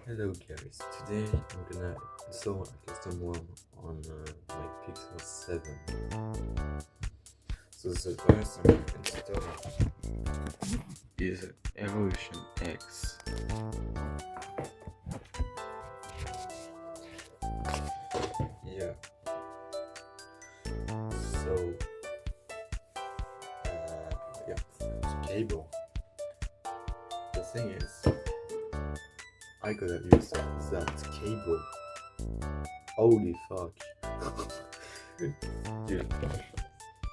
Hello guys, today I'm gonna install a custom ROM on my Pixel 7. So the first I'm gonna install is Evolution X. Yeah, so yeah, it's cable. The thing is, I gotta use that cable. Holy fuck. Dude,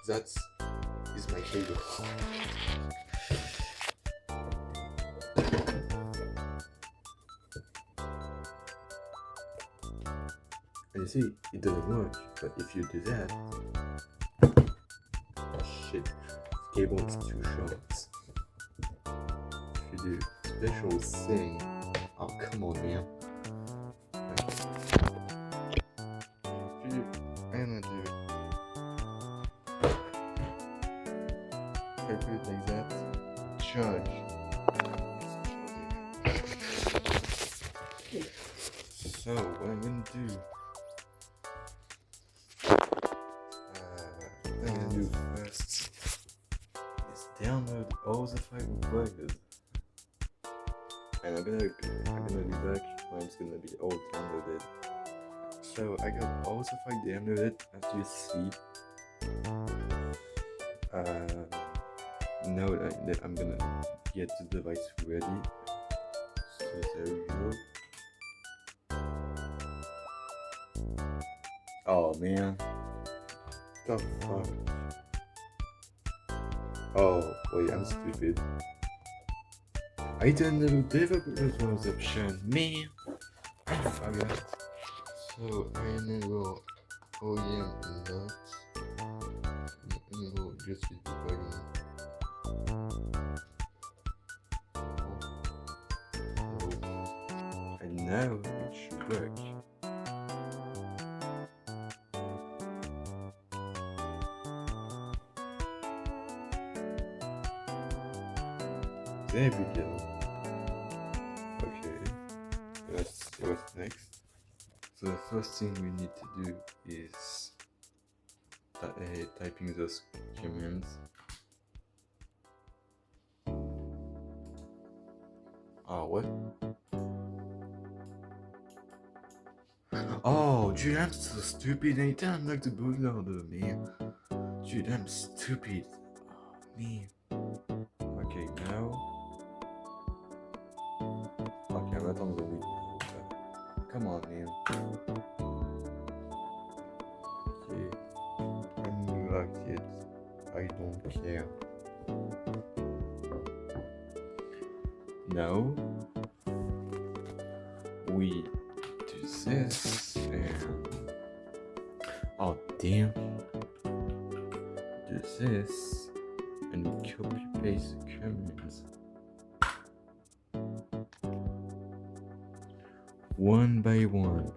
that is my cable. And you see, it doesn't work, but if you do that, shit, cable is too short. If you do special thing, oh come on man. If you do, I'm gonna do it. If I put it like that, charge. So what I'm gonna do, what I'm gonna do first is download all the files required. And I'm gonna be back when it's gonna be all downloaded. So I got all the files downloaded, as you see. Now that I'm gonna get the device ready. So there we go. Oh man. The fuck? Oh wait, I'm stupid. I didn't know developers option. Man, I forgot. So I enable OEM not enable USB debugging. And now it should work. There we go. Okay, let's see what's next. So the first thing we need to do is typing those commands. Oh, what? Oh, dude, I'm so stupid. I didn't unlock the bootloader, man. Dude, I'm stupid. Oh, man. Okay, now. Okay, I'm not on the week. Come on, man. Okay. Unlocked it. I don't care. Now we do this and oh damn, do this and we copy paste the commands one by one.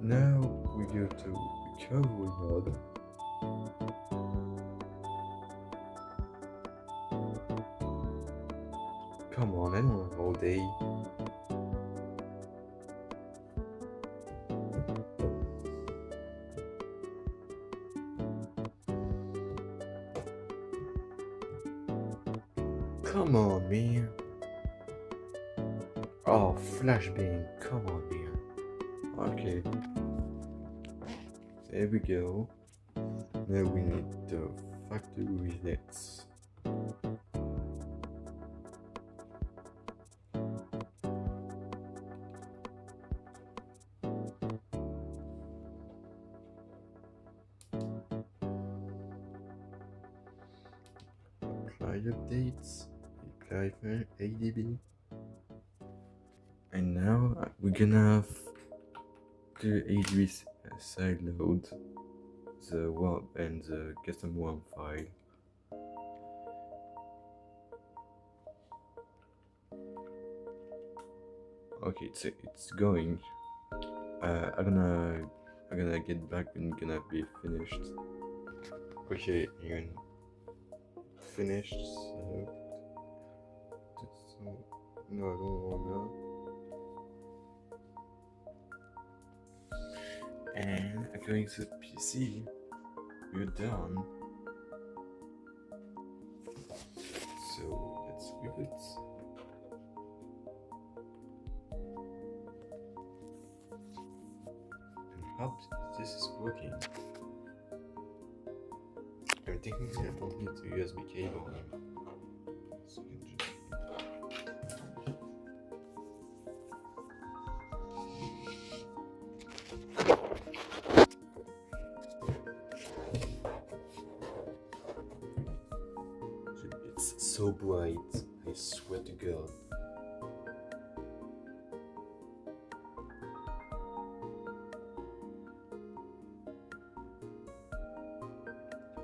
Now we go to recovery mode. Come on, I don't want all day. Come on, man. Oh, flashbang. Come on, man. Okay. There we go. Now we need the factory resets. Apply updates. Apply for ADB. And now we're gonna have to ADB side load the WAP and the custom WAP file. Okay, it's going. I'm gonna get back when gonna be finished. Okay, you're finished. So no, I don't wanna. And going to the PC. You're done. So let's reboot. And how this is working. I'm thinking I don't need the USB cable. So you can just it's so bright, I swear to God.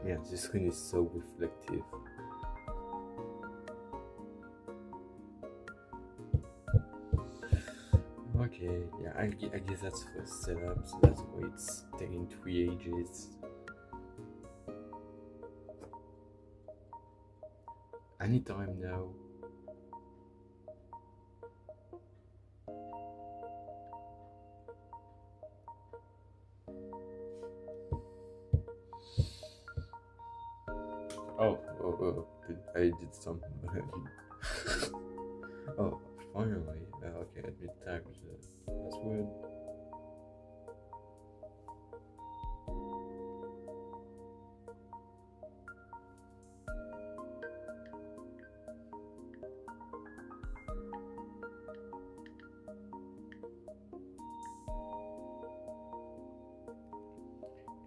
Yeah, this screen is so reflective. Okay, yeah, I guess that's for setup, so that's why it's taking 3 ages. Anytime now. Oh, I did something. Oh, finally. Okay, let me type the password.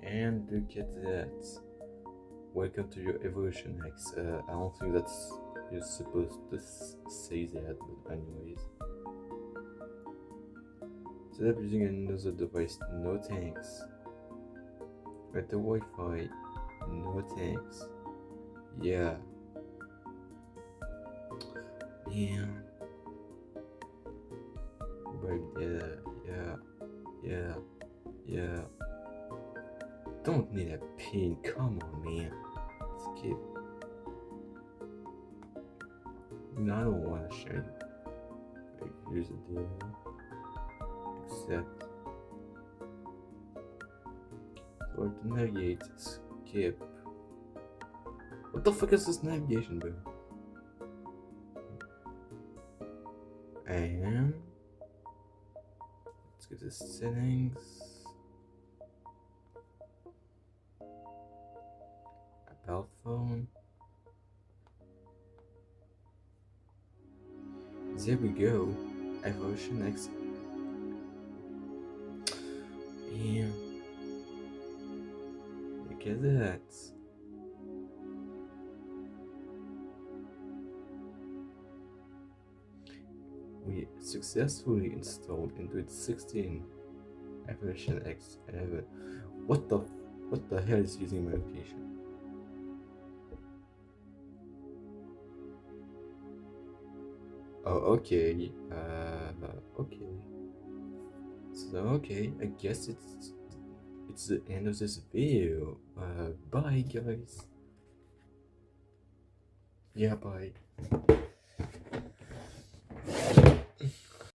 And look at that. Welcome to your Evolution X. I don't think that's you're supposed to say that, but anyways. Set up using another device, no thanks. With the Wi-Fi, no thanks. Yeah. Yeah. But yeah. Don't need a pin, come on, man. Skip. No, I don't want to show you. Like, here's the deal. Accept. So to navigate, skip. What the fuck is this navigation, bro? And let's get the settings. About phone. There we go. Evolution X. Yeah. Look at that. We successfully installed Android 16 Evolution X 11. What the hell is using my location? Oh, okay. Okay. So, okay, I guess it's the end of this video. Bye, guys. Yeah, bye.